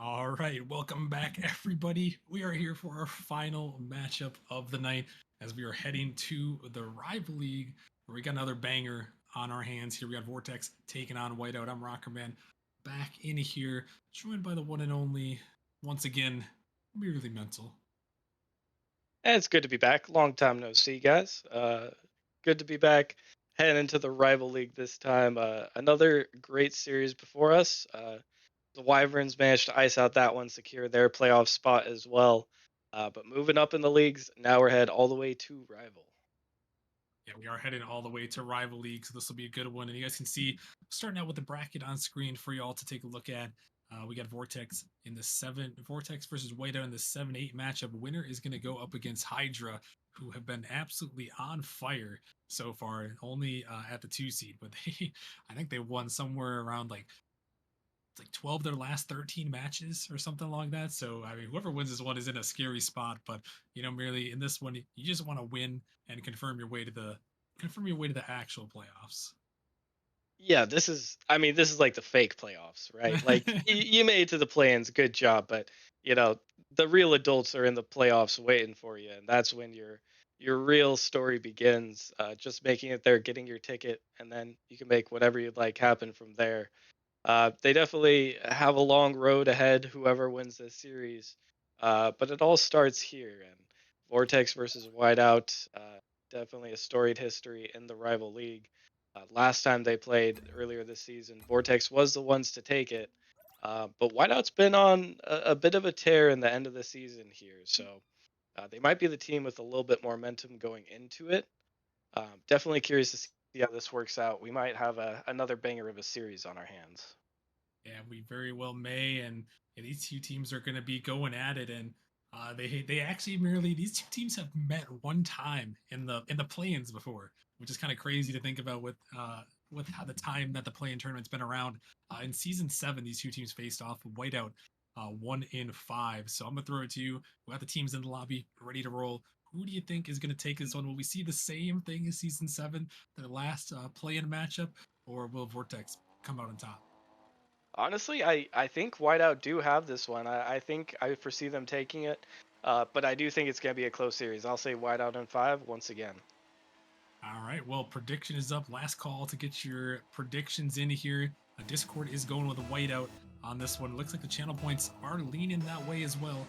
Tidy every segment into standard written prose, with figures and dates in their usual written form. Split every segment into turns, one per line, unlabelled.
All right, welcome back, everybody. We are here for our final matchup of the night as we are heading to the Rival League, where we got another banger on our hands here. We got Vortex taking on Whiteout. I'm Rockerman, back in here, joined by the one and only, once again, Merely Mental.
It's good to be back. Long time no see, guys. Good to be back. Heading into the rival league this time. Another great series before us. The Wyverns managed to ice out that one, secure their playoff spot as well. But moving up in the leagues, now we're head all the way to rival.
Yeah, we are heading all the way to Rival League, so this will be a good one. And you guys can see, starting out with the bracket on screen for y'all to take a look at. We got Vortex versus Whiteout in the 7-8 matchup. Winner is going to go up against Hydra, who have been absolutely on fire so far, only at the 2 seed. But I think they won somewhere around like 12 of their last 13 matches or something like that. So, I mean, whoever wins this one is in a scary spot. But, merely in this one, you just want to win and confirm your way to the actual playoffs.
Yeah, this is like the fake playoffs, right? Like you made it to the play-ins, good job, but you know, the real adults are in the playoffs waiting for you, and that's when your real story begins. Just making it there, getting your ticket, and then you can make whatever you'd like happen from there. They definitely have a long road ahead, whoever wins this series. But it all starts here, and Vortex versus Whiteout, definitely a storied history in the rival league. Last time they played earlier this season, Vortex was the ones to take it. But Whiteout's been on a bit of a tear in the end of the season here, so they might be the team with a little bit more momentum going into it. Definitely curious to see how this works out. We might have another banger of a series on our hands.
Yeah, we very well may, and these two teams are going to be going at it, and they actually merely these two teams have met one time in the play-ins before, which is kind of crazy to think about with how the time that the play-in tournament's been around. In season 7, these two teams faced off. Whiteout 1-5. So I'm gonna throw it to you. We got the teams in the lobby ready to roll. Who do you think is going to take this one? Will we see the same thing as season 7, the last play-in matchup, or will Vortex come out on top?
Honestly, I think Whiteout do have this one. I think I foresee them taking it, but I do think it's going to be a close series. I'll say Whiteout in five once again.
All right. Well, prediction is up. Last call to get your predictions in here. Discord is going with a whiteout on this one. Looks like the channel points are leaning that way as well,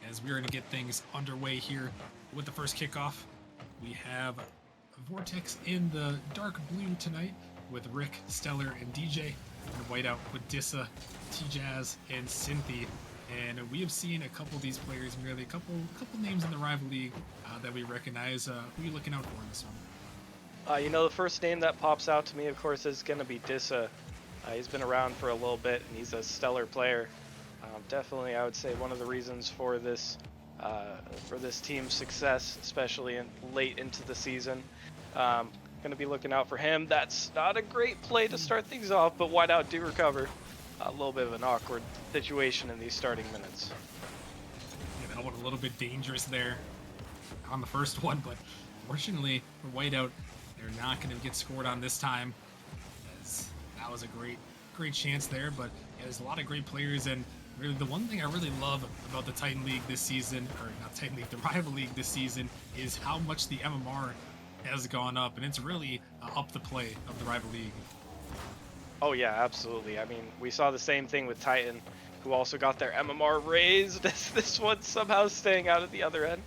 as we're going to get things underway here with the first kickoff. We have Vortex in the dark blue tonight with Rick, Stellar, and DJ, and whiteout with Dissa, T-Jazz, and Cynthia. And we have seen a couple of these players, merely a couple names in the rival league that we recognize. Who are you looking out for in this one?
The first name that pops out to me, of course, is going to be Dissa. He's been around for a little bit, and he's a stellar player. Definitely, I would say one of the reasons for this team's success, especially late into the season. Going to be looking out for him. That's not a great play to start things off, but Whiteout do recover. A little bit of an awkward situation in these starting minutes.
Yeah, that one a little bit dangerous there on the first one, but fortunately for Whiteout, they're not going to get scored on this time. As that was a great chance there, but yeah, there's a lot of great players, and really the one thing I really love about the Titan League this season, or not Titan League, the Rival League this season, is how much the MMR has gone up, and it's really up the play of the Rival League.
Oh yeah, absolutely. I mean, we saw the same thing with Titan, who also got their MMR raised. This one's somehow staying out at the other end.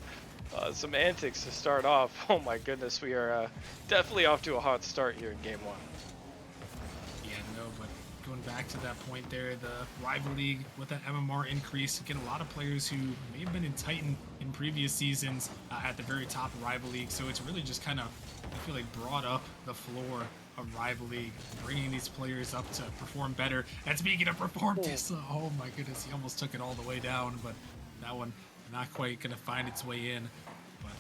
Some antics to start off. Oh my goodness, we are definitely off to a hot start here in game one.
Yeah, no, but going back to that point there, the Rival League with that MMR increase, get a lot of players who may have been in Titan in previous seasons at the very top of Rival League. So it's really just kind of, I feel like, brought up the floor of Rival League, bringing these players up to perform better. And speaking of perform, oh my goodness, he almost took it all the way down, but that one not quite going to find its way in. But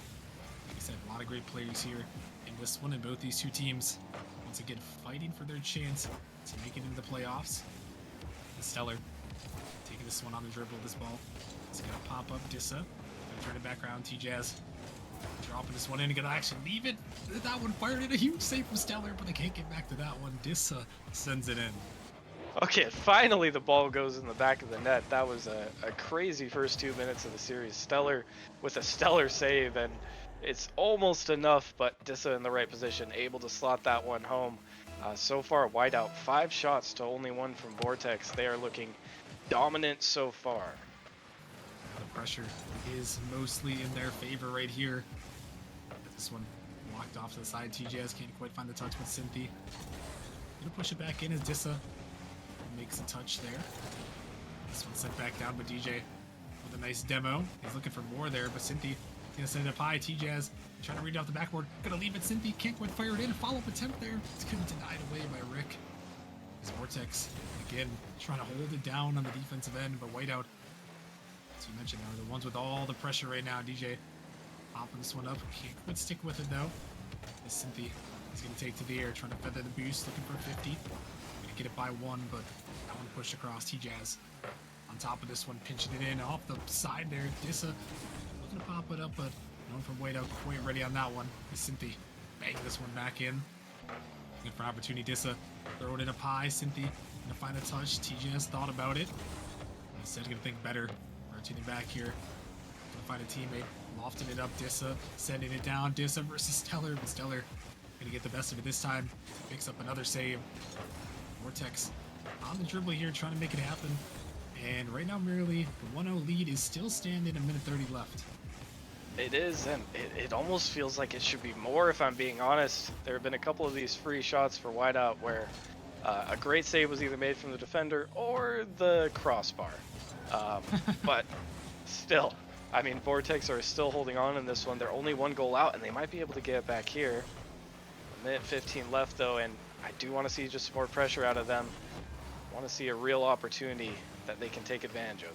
like I said, a lot of great players here in this one, and both these two teams once again fighting for their chance to make it into the playoffs. The Stellar taking this one on the dribble. This ball is going to pop up. Dissa going to turn it back around. T-Jazz dropping this one in and going to actually leave it. That one fired in a huge save from Stellar, but they can't get back to that one. Dissa sends it in.
Okay, finally the ball goes in the back of the net. That was a crazy first 2 minutes of the series. Stellar with a stellar save, and it's almost enough, but Dissa in the right position, able to slot that one home. So far, Whiteout, 5 shots to only one from Vortex. They are looking dominant so far.
The pressure is mostly in their favor right here. This one walked off to the side. TJS can't quite find the touch with Cynthia. Gonna push it back in as Dissa makes a touch there. This one sent back down, but DJ with a nice demo. He's looking for more there, but Cynthia gonna send it up high. TJS trying to read off the backboard. Gonna leave it. Cynthia can't quite fire it in. Follow-up attempt there. It's gonna be denied away by Rick. His Vortex again trying to hold it down on the defensive end, but Whiteout, as you mentioned, are the ones with all the pressure right now. DJ popping this one up. Can't quite stick with it though. As Cynthia is gonna take to the air, trying to feather the boost, looking for 50. Gonna get it by one, but that one pushed across. T-Jazz on top of this one, pinching it in off the side there. Dissa looking to pop it up, but known from Whiteout, quite ready on that one. Cynthia bang this one back in. Looking for an opportunity. Dissa throwing it up high. Cynthia gonna find a touch. TJS thought about it. Instead, gonna think better. Rotating back here. Gonna find a teammate. Lofting it up. Dissa sending it down. Dissa versus Stellar, but Stellar gonna get the best of it this time. Picks up another save. Vortex on the dribble here, trying to make it happen. And right now, merely the 1-0 lead is still standing. A minute 30 left.
It is, and it almost feels like it should be more, if I'm being honest. There have been a couple of these free shots for Whiteout where a great save was either made from the defender or the crossbar. Um, but still, I mean, Vortex are still holding on in this one. They're only 1 goal out, and they might be able to get it back here. A minute 15 left, though, and I do want to see just more pressure out of them. I want to see a real opportunity that they can take advantage of.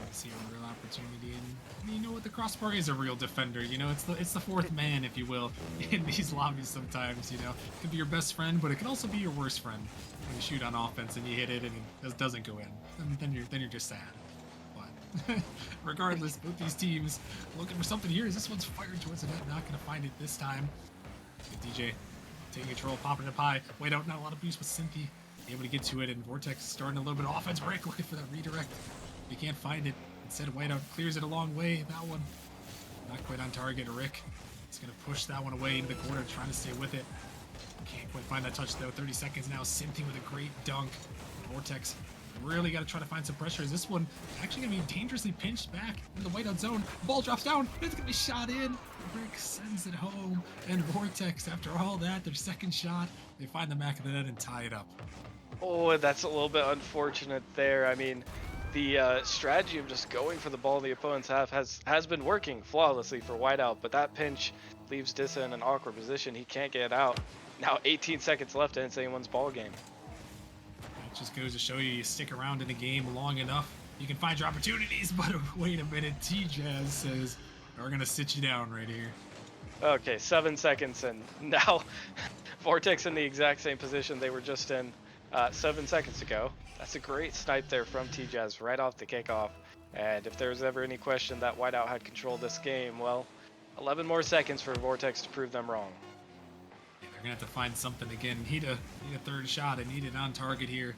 I see a real opportunity, and you know what? The crossbar is a real defender. You know, it's the fourth man, if you will, in these lobbies. Sometimes, you know, it can be your best friend, but it can also be your worst friend when you shoot on offense and you hit it and it doesn't go in. And then you're just sad. But regardless, both these teams looking for something here. As this one's fired towards the net, not going to find it this time. DJ taking control, popping it up high. Whiteout, not a lot of boost with Cynthia. Able to get to it, and Vortex starting a little bit of offense break, looking for that redirect. They can't find it. Instead, Whiteout clears it a long way. That one not quite on target. Rick is going to push that one away into the corner, trying to stay with it. Can't quite find that touch though. 30 seconds now. Cynthia with a great dunk. Vortex really got to try to find some pressure. Is this one actually going to be dangerously pinched back into the Whiteout zone? Ball drops down. It's going to be shot in. Rick sends it home. And Vortex, after all that, their second shot, they find the back of the net and tie it up.
Oh, that's a little bit unfortunate there. I mean, the strategy of just going for the ball in the opponent's half has been working flawlessly for Whiteout, but that pinch leaves Dissa in an awkward position. He can't get out. Now 18 seconds left and it's anyone's ball game.
It just goes to show you stick around in a game long enough, you can find your opportunities. But wait a minute, T-Jazz says, we're going to sit you down right here.
Okay, 7 seconds and now Vortex in the exact same position they were just in 7 seconds ago. That's a great snipe there from T-Jazz right off the kickoff. And if there was ever any question that Whiteout had control of this game, well, 11 more seconds for Vortex to prove them wrong.
Yeah, they're going to have to find something again. Need a third shot. I need it on target here.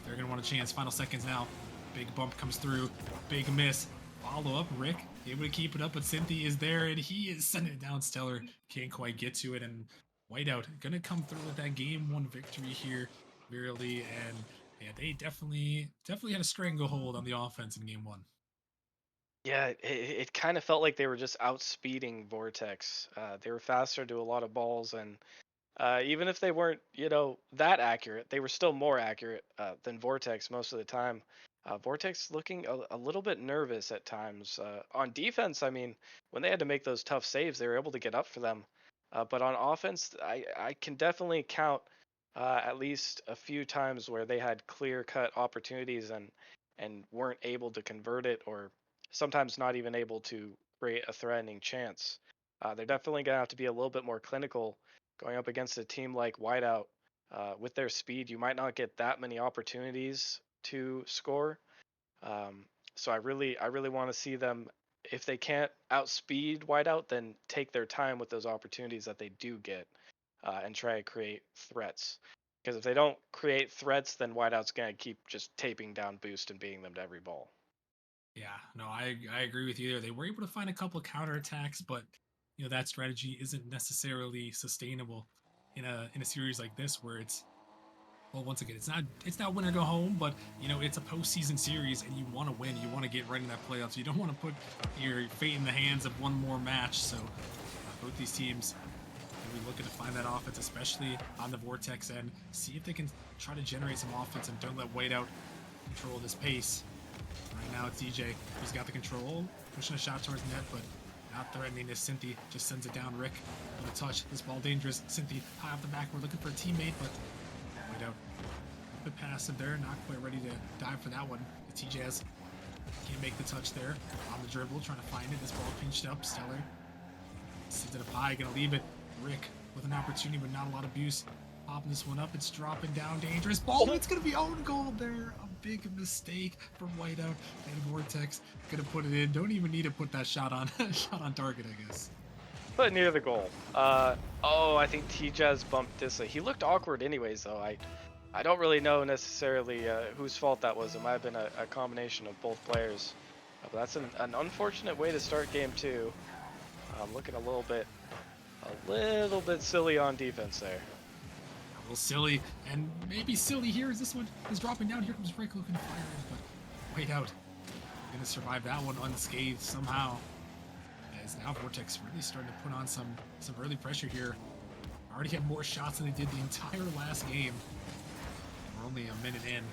They're going to want a chance. Final seconds now. Big bump comes through. Big miss. Follow up. Rick able to keep it up, but Cynthia is there, and he is sending it down. Stellar can't quite get to it, and Whiteout going to come through with that game one victory here, really. And yeah, they definitely had a stranglehold on the offense in game one.
Yeah, it kind of felt like they were just outspeeding Vortex. They were faster to a lot of balls, and even if they weren't, that accurate, they were still more accurate than Vortex most of the time. Vortex looking a little bit nervous at times. On defense, I mean, when they had to make those tough saves, they were able to get up for them. But on offense, I can definitely count at least a few times where they had clear-cut opportunities and weren't able to convert it, or sometimes not even able to create a threatening chance. They're definitely going to have to be a little bit more clinical going up against a team like Whiteout. With their speed, you might not get that many opportunities to score. Um, so I really want to see them, if they can't outspeed Whiteout, then take their time with those opportunities that they do get, and try to create threats. Because if they don't create threats, then Whiteout's gonna keep just taping down boost and beating them to every ball.
Yeah, no, I agree with you there. They were able to find a couple of counterattacks, but that strategy isn't necessarily sustainable in a series like this where it's well, once again, it's not win or go home, but it's a postseason series and you want to win. You want to get right in that playoffs. You don't want to put your fate in the hands of one more match. So both these teams will be looking to find that offense, especially on the Vortex end. See if they can try to generate some offense and don't let Whiteout control this pace. Right now it's DJ who's got the control, pushing a shot towards net, but not threatening this. Cynthia just sends it down. Rick on a touch. This ball dangerous. Cynthia high off the back. We're looking for a teammate, but Whiteout a bit passive there. Not quite ready to dive for that one. The TJs can't make the touch there. On the dribble, trying to find it. This ball pinched up. Stellar sends it up high. Gonna leave it. Rick with an opportunity, but not a lot of abuse. Popping this one up. It's dropping down. Dangerous ball. It's gonna be own goal there. A big mistake from Whiteout, and Vortex gonna put it in. Don't even need to put that shot on shot on target, I guess.
But near the goal. Oh, I think T-Jazz bumped Dissa. He looked awkward anyways, though. I don't really know necessarily whose fault that was. It might have been a combination of both players. But that's an unfortunate way to start game two. Looking a little bit silly on defense there.
A little silly, and maybe silly here as this one is dropping down. Here comes Rick looking to fire it, but Whiteout gonna survive that one unscathed somehow. As now Vortex really starting to put on some early pressure here. Already have more shots than they did the entire last game. We're only a minute in.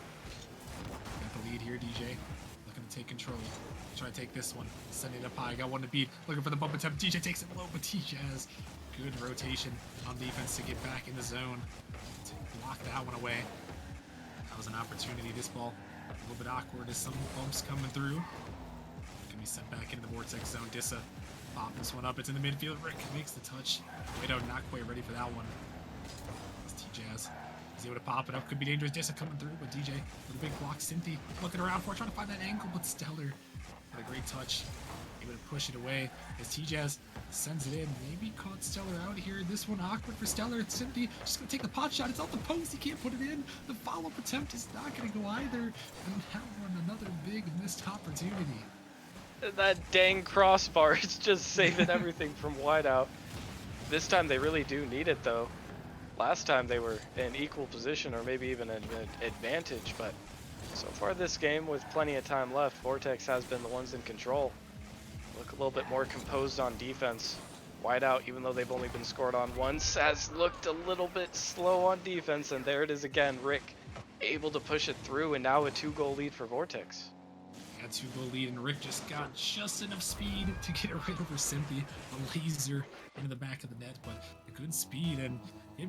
Got the lead here, DJ. Looking to take control. Try to take this one. Send it up high. Got one to beat. Looking for the bump attempt. DJ takes it low, but DJ has good rotation on defense to get back in the zone. To block that one away. That was an opportunity. This ball a little bit awkward as some bumps coming through. Can be sent back into the Vortex zone. Dissa pop this one up. It's in the midfield. Rick makes the touch. Whiteout not quite ready for that one. It's T-Jazz. He's able to pop it up. Could be dangerous. Dissa coming through, but DJ with a big block. Cynthia looking around for it, trying to find that angle, but Stellar got a great touch. Able to push it away as T-Jazz sends it in. Maybe caught Stellar out here. This one awkward for Stellar. Cynthia just going to take the pot shot. It's off the post. He can't put it in. The follow-up attempt is not going to go either. And that one, another big missed opportunity.
That dang crossbar is just saving everything from Whiteout. This time they really do need it, though. Last time they were in equal position or maybe even an advantage, but so far this game with plenty of time left, Vortex has been the ones in control. Look a little bit more composed on defense. Whiteout, even though they've only been scored on once, has looked a little bit slow on defense, and there it is again. Rick able to push it through, and now a 2-goal lead for Vortex.
Got 2-goal lead, and Rick just got just enough speed to get it right over Cynthia. A laser into the back of the net, but a good speed. And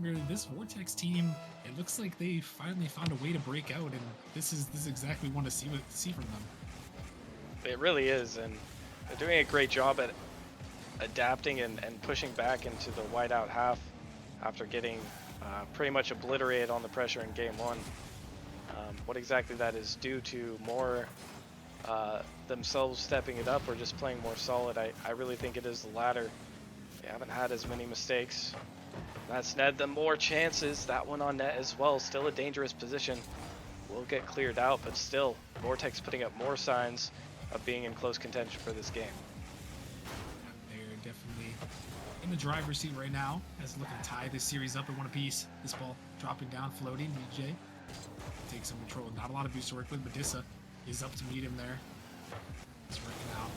really, this Vortex team, it looks like they finally found a way to break out, and this is exactly what we want to see from them.
It really is, and they're doing a great job at adapting and pushing back into the Whiteout half after getting pretty much obliterated on the pressure in game one. What exactly that is due to more themselves stepping it up or just playing more solid, I really think it is the latter. They haven't had as many mistakes. That's net them more chances. That one on net as well. Still a dangerous position. Will get cleared out, but still, Vortex putting up more signs of being in close contention for this game.
They're definitely in the driver's seat right now as looking to tie this series up in one apiece. This ball dropping down, floating. DJ takes some control. Not a lot of boost to work with, but Dissa is up to meet him there. It's working out.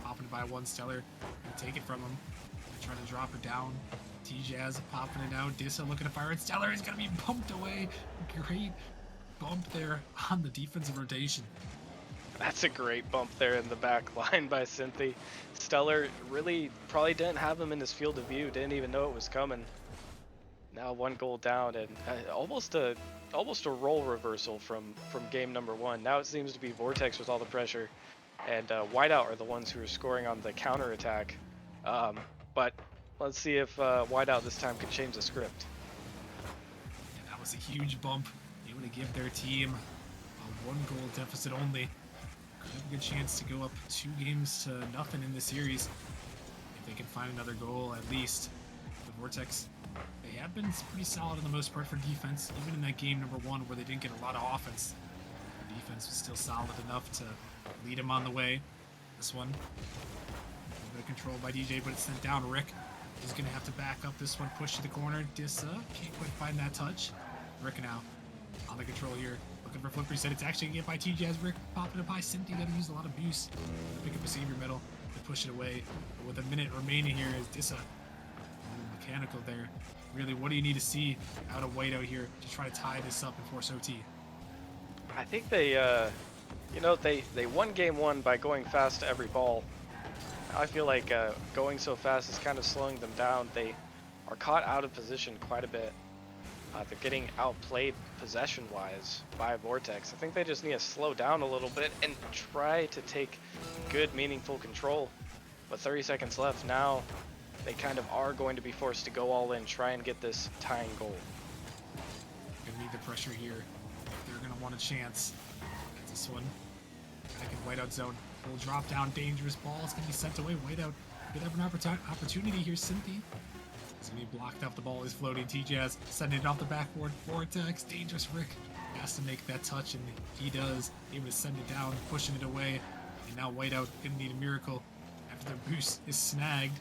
Popping by one. Stellar can take it from him. Trying to drop it down. T-Jazz popping it out. Dissa looking to fire it. Stellar is going to be bumped away. Great bump there on the defensive rotation.
That's a great bump there in the back line by Cynthia. Stellar really probably didn't have him in his field of view. Didn't even know it was coming. Now 1 goal down, and almost a role reversal from game number 1. Now it seems to be Vortex with all the pressure, and Whiteout are the ones who are scoring on the counter attack. But let's see if Whiteout this time can change the script.
Yeah, that was a huge bump. Able to give their team a 1-goal deficit only. Could have a good chance to go up 2-0 in this series if they can find another goal at least. The Vortex They have been pretty solid in the most part for defense, even in that game number 1 where they didn't get a lot of offense. The defense was still solid enough to lead him on the way. This one, a little bit of control by DJ, but it's sent down. Rick is going to have to back up this one, push to the corner. Dissa can't quite find that touch. Rick now on the control here, looking for flip reset. It's actually going to get by TJ as Rick popping up high. Simply got to use a lot of boost to pick up a savior middle to push it away. But with a minute remaining here, is Dissa mechanical there. Really, what do you need to see out of Whiteout here to try to tie this up and force OT?
I think they, they won game 1 by going fast to every ball. I feel like going so fast is kind of slowing them down. They are caught out of position quite a bit. They're getting outplayed possession-wise by Vortex. I think they just need to slow down a little bit and try to take good, meaningful control. But 30 seconds left now. They kind of are going to be forced to go all in, try and get this tying goal.
Gonna need the pressure here if they're gonna want a chance. That's this one. Back in Whiteout zone. Full drop down, dangerous ball. It's gonna be sent away. Whiteout could have an opportunity here. Cynthia is gonna be blocked off. The ball is floating. TJaz sending it off the backboard. Vortex, dangerous Rick has to make that touch, and he does. Able to send it down, pushing it away. And now Whiteout gonna need a miracle after their boost is snagged.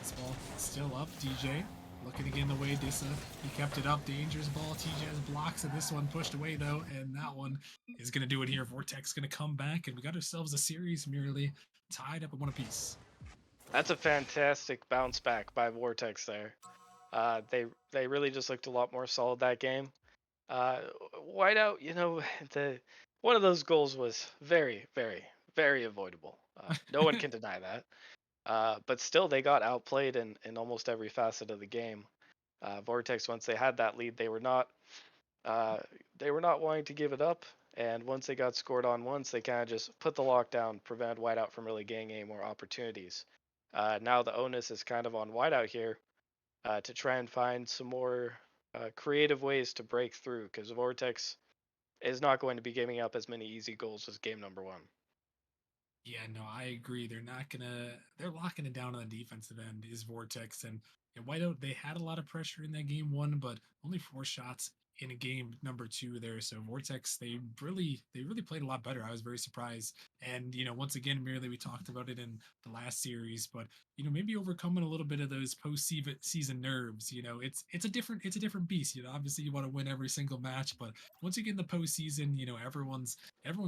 This ball still up. DJ looking again the way Dissa. He kept it up. Dangerous ball. TJ blocks it. This one pushed away though, and that one is going to do it here. Vortex going to come back, and we got ourselves a series merely tied up at 1 apiece.
That's a fantastic bounce back by Vortex there. They really just looked a lot more solid that game. Whiteout, the one of those goals was very, very, very avoidable. No one can deny that. But still, they got outplayed in almost every facet of the game. Vortex, once they had that lead, they were not wanting to give it up. And once they got scored on once, they kind of just put the lockdown, prevent Whiteout from really getting any more opportunities. Now the onus is kind of on Whiteout here to try and find some more creative ways to break through, because Vortex is not going to be giving up as many easy goals as game number 1.
Yeah, no, I agree. They're locking it down on the defensive end is Vortex and Whiteout. They had a lot of pressure in that game 1, but only 4 shots in a game number 2 there. So Vortex, they really played a lot better. I was very surprised. And once again, merely we talked about it in the last series, but maybe overcoming a little bit of those post-season nerves. It's a different beast. Obviously you want to win every single match, but once you get in the postseason, everyone's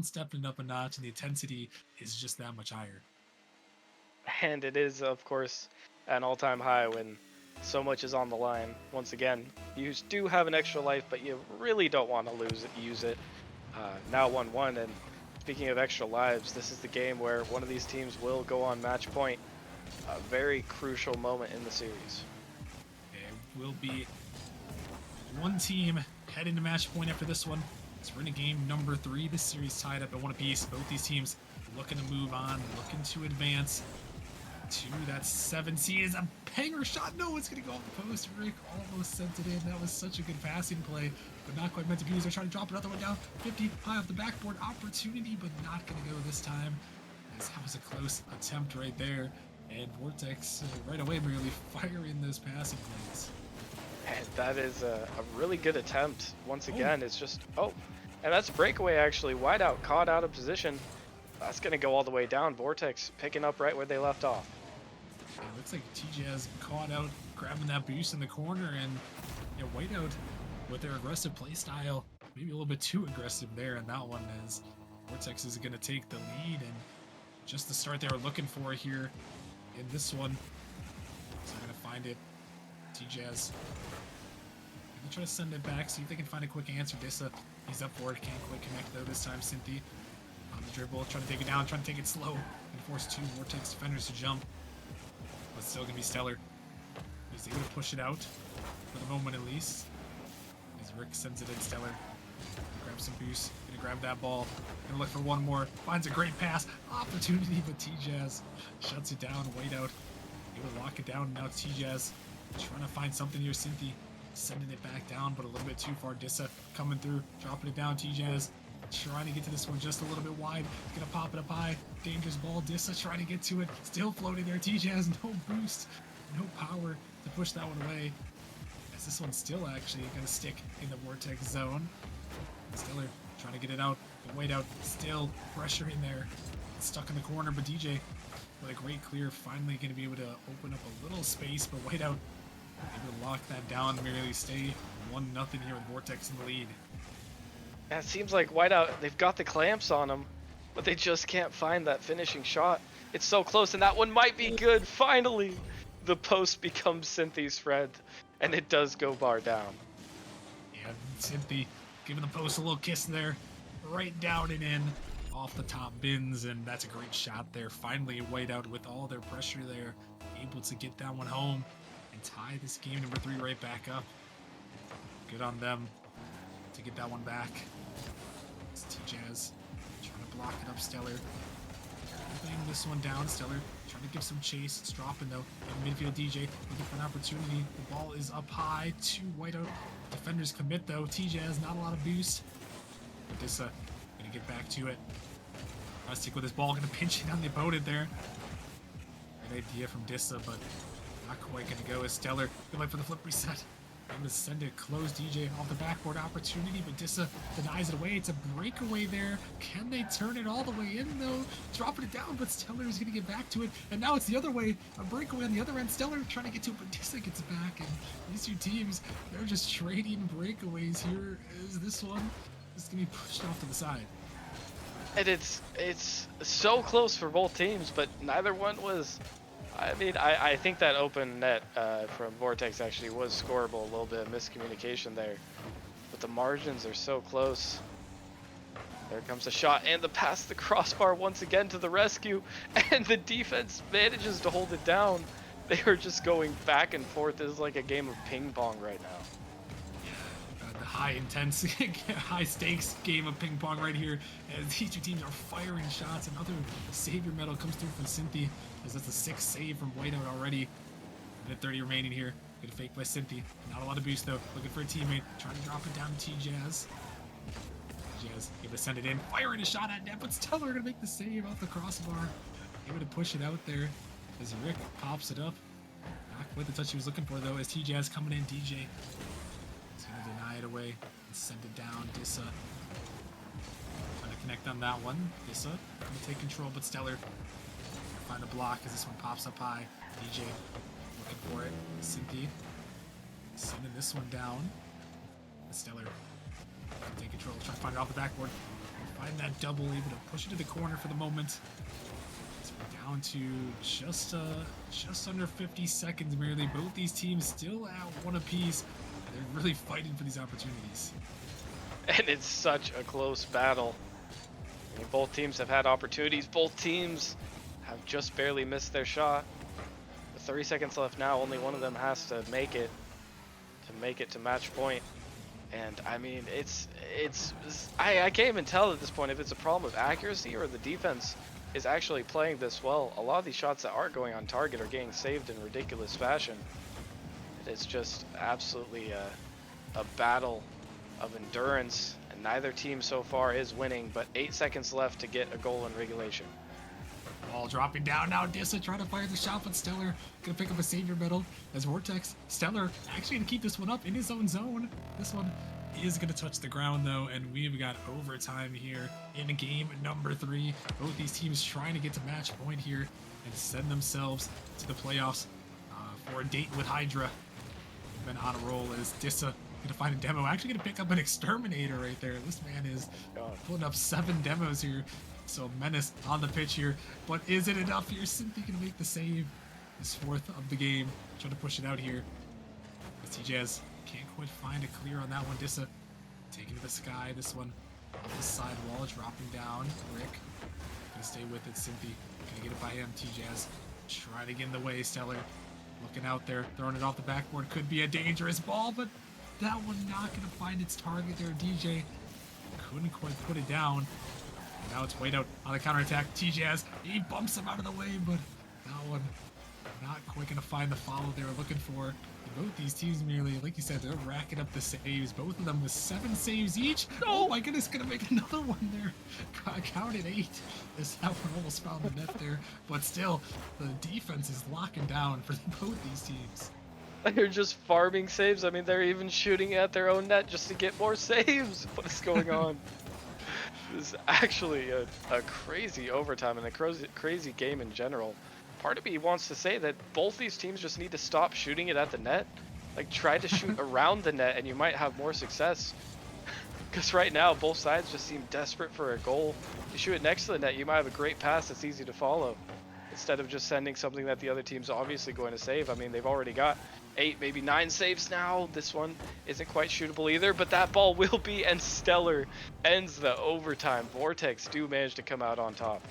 stepping up a notch, and the intensity is just that much higher.
And it is, of course, an all-time high when so much is on the line. Once again, you do have an extra life, but you really don't want to use it. Now 1-1, and speaking of extra lives, this is the game where one of these teams will go on match point. A very crucial moment in the series.
It will be one team heading to match point after this one. So we're in game number 3. This series tied up at 1 apiece. Both these teams looking to move on, looking to advance to that 7 seed. Is a banger shot. No, it's going to go off the post. Rick almost sent it in. That was such a good passing play, but not quite meant to be used. They're trying to drop another one down. 50 high off the backboard. Opportunity, but not going to go this time. That was a close attempt right there. And Vortex right away merely firing those passing plays.
And that is a really good attempt. Once again, it's just, and that's a breakaway actually. Whiteout caught out of position. That's going to go all the way down. Vortex picking up right where they left off.
It looks like TJ has caught out, grabbing that boost in the corner, and Whiteout with their aggressive play style, maybe a little bit too aggressive there in that one, as Vortex is going to take the lead, and just the start they were looking for here in this one. So they're going to find it. TJaz gonna try to send it back, see if they can find a quick answer. Dissa, he's up for it, can't quite connect though this time. Cynthia on the dribble, trying to take it down, trying to take it slow, and force 2 Vortex defenders to jump. But still gonna be Stellar. He's able to push it out for the moment at least. As Rick sends it in, Stellar grab some boost, gonna grab that ball, gonna look for one more, finds a great pass, opportunity, but TJaz shuts it down. Whiteout able to lock it down. Now it's TJaz trying to find something here. Cynthia sending it back down, but a little bit too far. Dissa coming through, dropping it down. TJaz trying to get to this one just a little bit wide. Gonna pop it up high. Dangerous ball. Dissa trying to get to it. Still floating there. TJaz no boost, no power to push that one away. as this one's still actually going to stick in the Vortex zone. Stiller trying to get it out. But Whiteout still pressure in there. It's stuck in the corner, but DJ with a great clear, finally going to be able to open up a little space, but Whiteout able to lock that down, merely stay 1-0 here with Vortex in the lead.
Yeah, it seems like Whiteout, they've got the clamps on them, but they just can't find that finishing shot. It's so close, and that one might be good. Finally, the post becomes Cynthy's friend, and it does go bar down.
Yeah, Cynthia giving the post a little kiss there, right down and in, off the top bins, and that's a great shot there. Finally, Whiteout with all their pressure there, able to get that one home and tie this game number 3 right back up. Good on them to get that one back. It's T-Jazz trying to block it up. Stellar opening this one down. Stellar trying to give some chase. It's dropping though. In midfield, DJ looking for an opportunity. The ball is up high to Whiteout. Defenders commit though. T-Jazz not a lot of boost. But this gonna get back to it. Gonna stick with this ball. Gonna pinch it on the opponent there. Great idea from Dissa, but not quite gonna go as Stellar. Good luck for the flip reset. I'm gonna send it close. DJ off the backboard opportunity, but Dissa denies it away. It's a breakaway there. Can they turn it all the way in though? Dropping it down, but Stellar is gonna get back to it. And now it's the other way. A breakaway on the other end. Stellar trying to get to it, but Dissa gets back. And these two teams, they're just trading breakaways here. Is this one is gonna be pushed off to the side?
And it's so close for both teams, but neither one was. I mean, I think that open net from Vortex actually was scoreable. A little bit of miscommunication there, but the margins are so close. There comes the shot and the pass, the crossbar once again to the rescue, and the defense manages to hold it down. They are just going back and forth. This is like a game of ping pong right now.
The high intense, high stakes game of ping pong right here, as these two teams are firing shots. Another savior medal comes through from Cynthia, as that's a 6th save from Whiteout already. Minute 30 remaining here. Good fake by Cynthia. Not a lot of boost though. Looking for a teammate. Trying to drop it down to T-Jazz. T-Jazz able to send it in. Firing a shot at net, but Stellar gonna make the save off the crossbar. Able to push it out there as Rick pops it up. Not quite the touch he was looking for though, as T-Jazz coming in. DJ is gonna deny it away and send it down. Dissa trying to connect on that one. Dissa gonna take control, but Stellar find a block as this one pops up high. DJ looking for it. Cynthia sending this one down. Stellar take control, try to find it off the backboard. Find that double, able to push it to the corner for the moment. So we're down to just under 50 seconds merely. Both these teams still at one apiece. They're really fighting for these opportunities.
And it's such a close battle. I mean, both teams have had opportunities. Both teams have just barely missed their shot. With 30 seconds left now, only one of them has to make it to match point. And I mean, I can't even tell at this point if it's a problem of accuracy or the defense is actually playing this well. A lot of these shots that aren't going on target are getting saved in ridiculous fashion. It's just absolutely a battle of endurance, and neither team so far is winning, but 8 seconds left to get a goal in regulation.
Ball dropping down now. Dissa trying to fire the shot, but Stellar gonna pick up a savior medal as Vortex. Stellar actually gonna keep this one up in his own zone. This one is gonna touch the ground though, and we've got overtime here in game number 3. Both these teams trying to get to match point here and send themselves to the playoffs for a date with Hydra. Been on a roll as Dissa gonna find a demo. Actually gonna pick up an exterminator right there. This man is pulling up 7 demos here. So Menace on the pitch here, but is it enough here? Cynthia gonna make the save. His 4th of the game. Trying to push it out here. T-Jazz can't quite find a clear on that one. Dissa taking to the sky. This one off the side wall, dropping down. Rick gonna stay with it. Cynthia gonna get it by him. T-Jazz trying to get in the way. Stellar looking out there, throwing it off the backboard. Could be a dangerous ball, but that one not gonna find its target there. DJ couldn't quite put it down. Now it's Whiteout on the counterattack. T-Jazz, he bumps him out of the way, but that one not quite going to find the follow they were looking for. And both these teams merely, like you said, they're racking up the saves. Both of them with 7 saves each. Oh my goodness, going to make another one there. I counted 8. That one almost found the net there. But still, the defense is locking down for both these teams.
They're just farming saves. I mean, they're even shooting at their own net just to get more saves. What is going on? This is actually a crazy overtime and a crazy game in general. Part of me wants to say that both these teams just need to stop shooting it at the net. Like, try to shoot around the net and you might have more success. Because right now, both sides just seem desperate for a goal. You shoot it next to the net, you might have a great pass that's easy to follow. Instead of just sending something that the other team's obviously going to save. I mean, they've already got 8, maybe 9 saves now. This one isn't quite shootable either, but that ball will be, and Stellar ends the overtime. Vortex do manage to come out on top.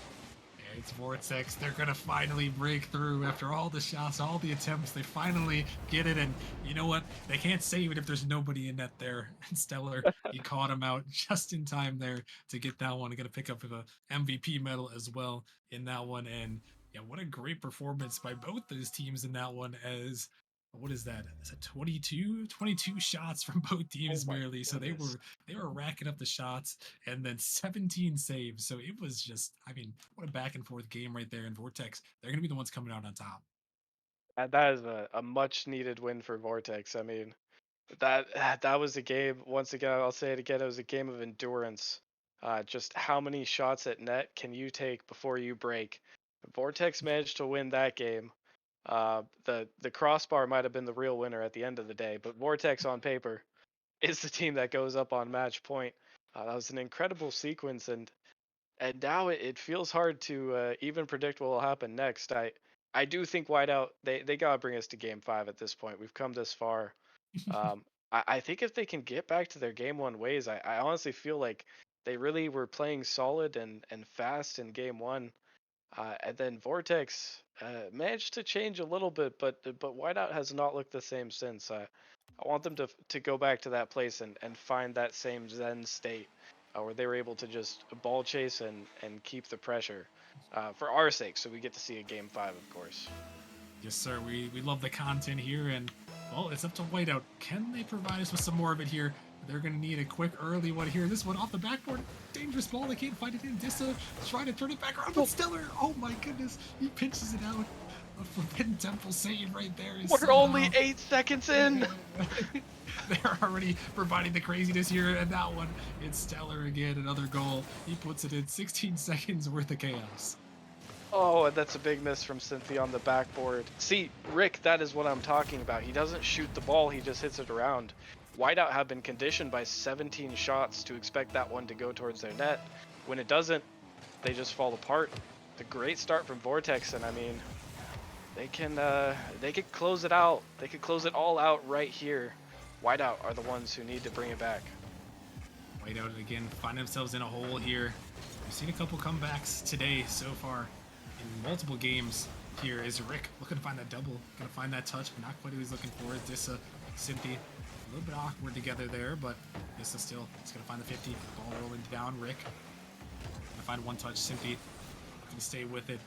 Yeah, it's Vortex. They're gonna finally break through after all the shots, all the attempts. They finally get it, and you know what? They can't save it if there's nobody in net there. And Stellar, he caught him out just in time there to get that one. Gonna pick up the MVP medal as well in that one. And yeah, what a great performance by both those teams in that one. As what is that? Is it 22 shots from both
Oh
teams
my
merely? So they
goodness.
were they were racking up the shots, and then 17 saves. So it was just, I mean, what a back and forth game right there. And Vortex, they're going to be the ones coming out on top.
That is a much needed win for Vortex. I mean, that was a game. Once again, I'll say it again. It was a game of endurance. Just how many shots at net can you take before you break? Vortex managed to win that game. The crossbar might have been the real winner at the end of the day, but Vortex on paper is the team that goes up on match point. That was an incredible sequence, and now it feels hard to even predict what will happen next. I do think Whiteout, they gotta bring us to game 5 at this point. We've come this far. I think if they can get back to their game 1 ways, I honestly feel like they really were playing solid and fast in game 1. And then Vortex managed to change a little bit, but Whiteout has not looked the same since. I want them to go back to that place and find that same Zen state where they were able to just ball chase and keep the pressure for our sake, so we get to see a game 5, of course.
Yes, sir. We love the content here. And, well, it's up to Whiteout. Can they provide us with some more of it here? They're going to need a quick early one here. This one off the backboard. Dangerous ball. They can't find it in. Dissa trying to turn it back around. But Stellar, oh my goodness. He pinches it out. A Forbidden Temple save right there is
We're only 8 seconds in.
They're already providing the craziness here, and that one, it's Stellar again, another goal. He puts it in 16 seconds worth of chaos.
Oh, and that's a big miss from Cynthia on the backboard. See, Rick, that is what I'm talking about. He doesn't shoot the ball, he just hits it around. Whiteout have been conditioned by 17 shots to expect that one to go towards their net. When it doesn't, they just fall apart. It's a great start from Vortex, and I mean, they could close it out. They could close it all out right here. Whiteout are the ones who need to bring it back.
Whiteout again find themselves in a hole here. We've seen a couple comebacks today so far in multiple games. Here is Rick looking to find that double, gonna find that touch, but not quite what he's looking for. Dissa, Cynthia, a little bit awkward together there, but Dissa still is gonna find the 50. Ball rolling down. Rick gonna find one touch. Cynthia gonna stay with it.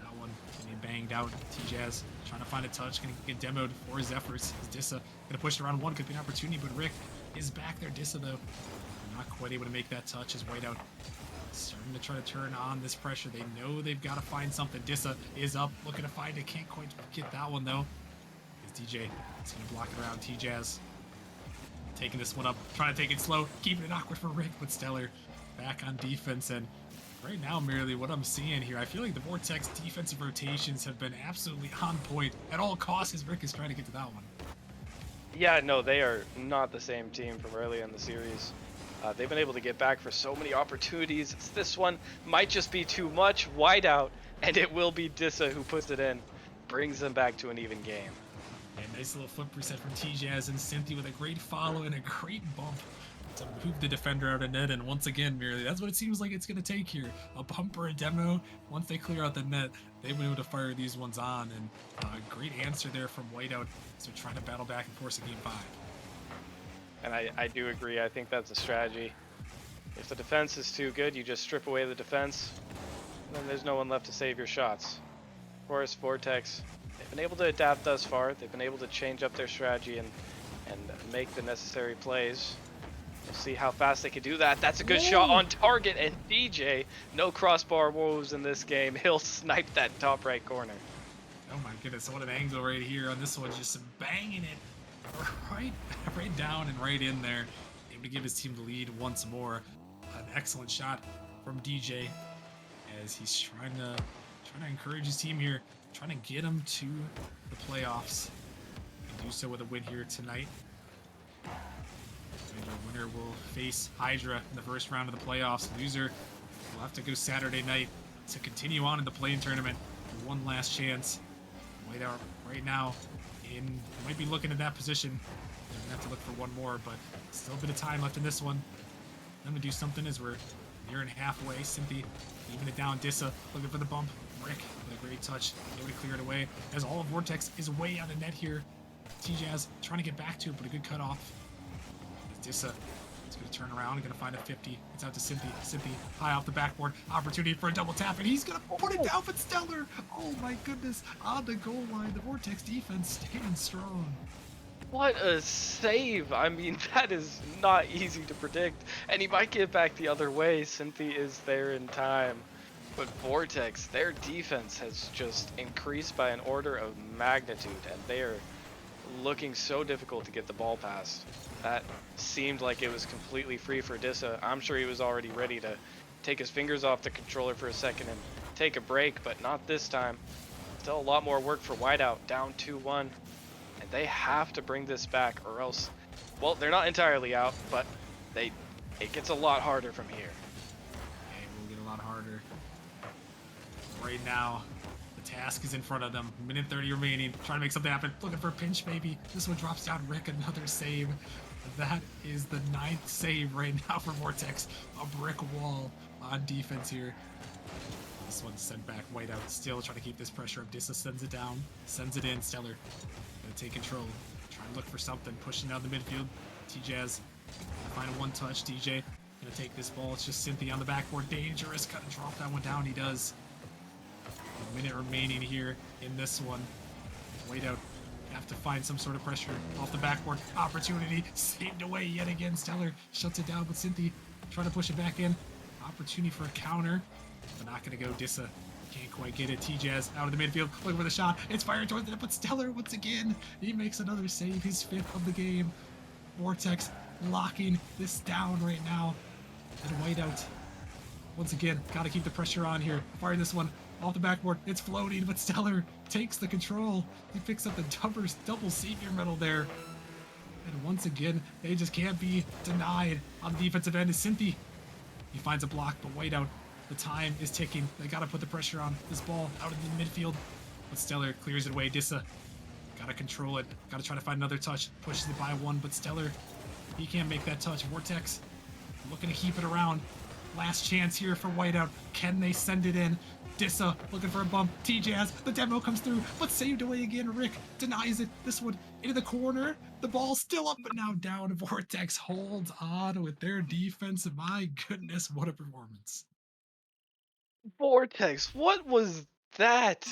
That one getting banged out. T-Jazz trying to find a touch, gonna get demoed for his efforts. Dissa gonna push around one, could be an opportunity, but Rick is back there. Dissa though, not quite able to make that touch as Whiteout starting to try to turn on this pressure. They know they've got to find something. Dissa is up, looking to find it. Can't quite get that one though. Is DJ. It's gonna block it around. T-Jazz taking this one up, trying to take it slow, keeping it awkward for Rick, but Stellar back on defense. And right now, merely what I'm seeing here, I feel like the Vortex defensive rotations have been absolutely on point at all costs as Rick is trying to get to that one.
Yeah, no, they are not the same team from early in the series. They've been able to get back for so many opportunities. This one might just be too much. Whiteout, and it will be Dissa who puts it in. Brings them back to an even game.
And nice little foot reset from T-Jazz and Cynthia with a great follow and a great bump to move the defender out of net. And once again, merely that's what it seems like it's going to take here. A bumper, a demo. Once they clear out the net, they've been able to fire these ones on. And a great answer there from Whiteout. So trying to battle back and force a game 5.
And I do agree. I think that's a strategy. If the defense is too good, you just strip away the defense. And then there's no one left to save your shots. Of course, Vortex, they've been able to adapt thus far. They've been able to change up their strategy and make the necessary plays. We'll see how fast they can do that. That's a good shot on target, and DJ, no crossbar woes in this game. He'll snipe that top right corner.
Oh my goodness, what an angle right here on this one, just banging it right, right down and right in there. Able to give his team the lead once more. An excellent shot from DJ as he's trying to encourage his team here, trying to get him to the playoffs and do so with a win here tonight. And the winner will face Hydra in the first round of the playoffs. Loser will have to go Saturday night to continue on in the play-in tournament for one last chance. Whiteout right now might be looking at that position. They're gonna have to look for one more, but still a bit of time left in this one. I'm gonna do something as we're nearing halfway. Cynthia even it down. Dissa looking for the bump. Rick with a great touch. Able to clear it away as all of Vortex is way out of net here. T-Jazz trying to get back to it, but a good cutoff. Dissa is going to turn around and going to find a 50. It's out to Cynthia. Cynthia high off the backboard. Opportunity for a double tap, and he's going to put it down, but Stellar. Oh my goodness. On the goal line, the Vortex defense staying strong.
What a save! I mean, that is not easy to predict. And he might get back the other way. Cynthia is there in time. But Vortex, their defense has just increased by an order of magnitude, and they are looking so difficult to get the ball past. That seemed like it was completely free for Dissa. I'm sure he was already ready to take his fingers off the controller for a second and take a break, but not this time. Still a lot more work for Whiteout, down 2-1. And they have to bring this back or else, well, they're not entirely out, but it gets a lot harder from here.
And will get a lot harder. Right now, the task is in front of them. Minute 30 remaining. Trying to make something happen. Looking for a pinch, maybe. This one drops down. Rick, another save. That is the 9th save right now for Vortex. A brick wall on defense here. This one's sent back. Whiteout still trying to keep this pressure up. Dissa sends it down. Sends it in. Stellar gonna take control. Trying to look for something. Pushing down the midfield. T-Jazz gonna find a one touch. DJ gonna take this ball. It's just Cynthia on the backboard. Dangerous. Gotta drop that one down. He does. A minute remaining here in this one. Whiteout have to find some sort of pressure off the backboard. Opportunity saved away yet again. Stellar shuts it down, but Cynthia trying to push it back in. Opportunity for a counter, but not going to go. Dissa can't quite get it. T-Jazz out of the midfield, looking for the shot. It's fired towards it, but Stellar once again, he makes another save, his 5th of the game. Vortex locking this down right now. And Whiteout, once again, got to keep the pressure on here. Firing this one off the backboard. It's floating, but Stellar takes the control. He picks up the double senior medal there. And once again, they just can't be denied on the defensive end. Is Cynthia. He finds a block, but Whiteout, the time is ticking. They got to put the pressure on this ball out in the midfield. But Stellar clears it away. Dissa got to control it. Got to try to find another touch. Pushes it by one, but Stellar, he can't make that touch. Vortex looking to keep it around. Last chance here for Whiteout. Can they send it in? Dissa looking for a bump. T-Jazz, the demo comes through, but saved away again. Rick denies it. This one into the corner. The ball's still up, but now down. Vortex holds on with their defense. My goodness, what a performance.
Vortex, what was that?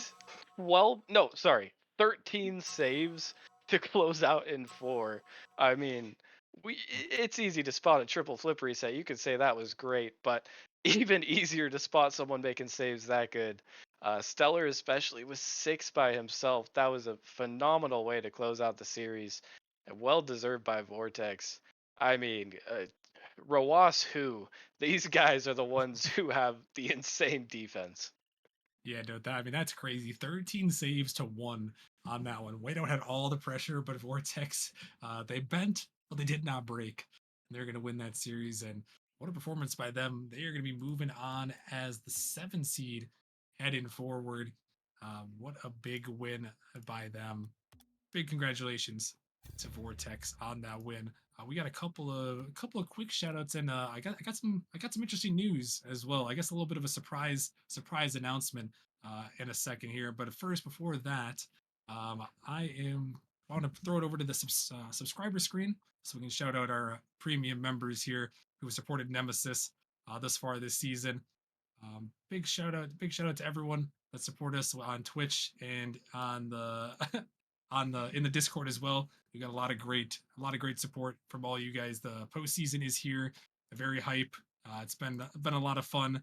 12, no, sorry, 13 saves to close out in 4. I mean, it's easy to spot a triple flip reset. You could say that was great, but even easier to spot someone making saves that good. Stellar especially was 6 by himself. That was a phenomenal way to close out the series, and well deserved by Vortex. I mean, Roas, who these guys are the ones who have the insane defense.
Yeah, no, I mean, that's crazy. 13 saves to 1 on that one. Whiteout had all the pressure, but Vortex, they bent, but they did not break. And they're going to win that series. And what a performance by them. They are going to be moving on as the 7 seed heading forward. What a big win by them. Big congratulations to Vortex on that win. We got a couple of quick shout outs, and I got some interesting news as well. I guess a little bit of a surprise announcement in a second here. But first, before that, I want to throw it over to the subscriber screen so we can shout out our premium members here who have supported Nemesis thus far this season. Big shout out to everyone that support us on Twitch and on the on the in the Discord as well. We got a lot of great support from all you guys. The postseason is here, very hype. It's been a lot of fun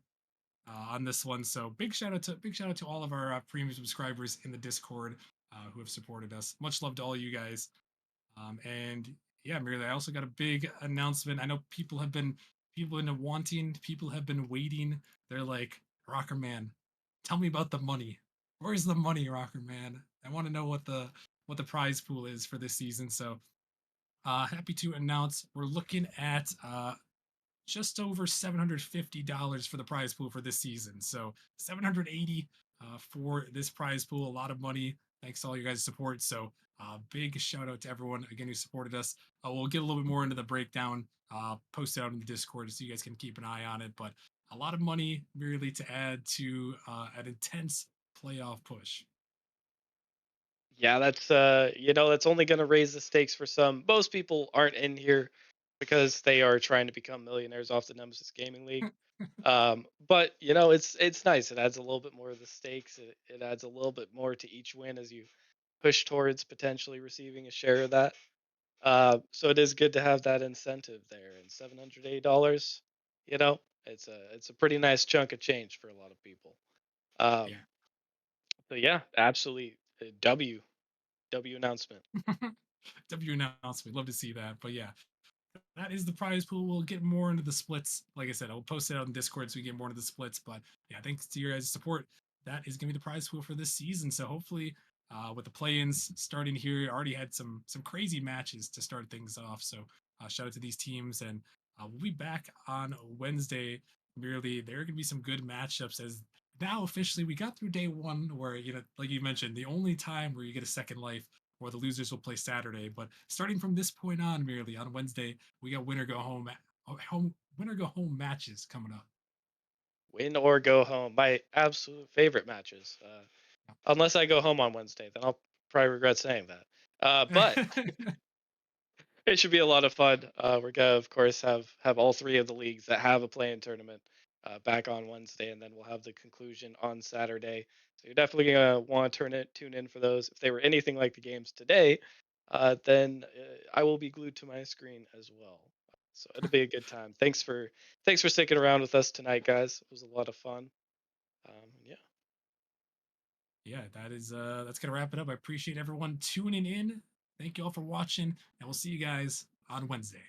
on this one. So big shout out to all of our premium subscribers in the Discord who have supported us. Much love to all you guys. And yeah, Mirla, I also got a big announcement. I know people have been wanting, people have been waiting. They're like, Rocker Man, tell me about the money. Where's the money, Rocker Man? I want to know what the prize pool is for this season. So happy to announce we're looking at just over $750 for the prize pool for this season. So 780 for this prize pool. A lot of money. Thanks to all you guys' support. So big shout out to everyone again who supported us. We'll get a little bit more into the breakdown. Post it out in the Discord so you guys can keep an eye on it. But a lot of money merely to add to an intense playoff push.
Yeah, that's that's only going to raise the stakes for some. Most people aren't in here because they are trying to become millionaires off the Nemesis Gaming League. But it's nice. It adds a little bit more of the stakes. It adds a little bit more to each win as you push towards potentially receiving a share of that. So it is good to have that incentive there. And $780, you know, it's a pretty nice chunk of change for a lot of people.
Yeah.
Um, so yeah, absolutely. W announcement.
W announcement. Love to see that. But yeah, that is the prize pool. We'll get more into the splits. Like I said, I'll post it out in Discord so we get more into the splits. But yeah, thanks to your guys' support, that is going to be the prize pool for this season. So hopefully, with the play-ins starting here, already had some crazy matches to start things off. So shout out to these teams, and we'll be back on Wednesday. Merely, there are going to be some good matchups as now officially we got through day one where like you mentioned the only time where you get a second life or the losers will play Saturday. But starting from this point on, merely on Wednesday, we got winner go home matches coming up.
Win or go home. My absolute favorite matches. Unless I go home on Wednesday, then I'll probably regret saying that. But it should be a lot of fun. We're gonna, of course, have all three of the leagues that have a play-in tournament back on Wednesday, and then we'll have the conclusion on Saturday. So you're definitely gonna want to tune in for those. If they were anything like the games today, then I will be glued to my screen as well. So it'll be a good time. Thanks for sticking around with us tonight, guys. It was a lot of fun. Yeah.
Yeah, that's gonna wrap it up. I appreciate everyone tuning in. Thank you all for watching, and we'll see you guys on Wednesday.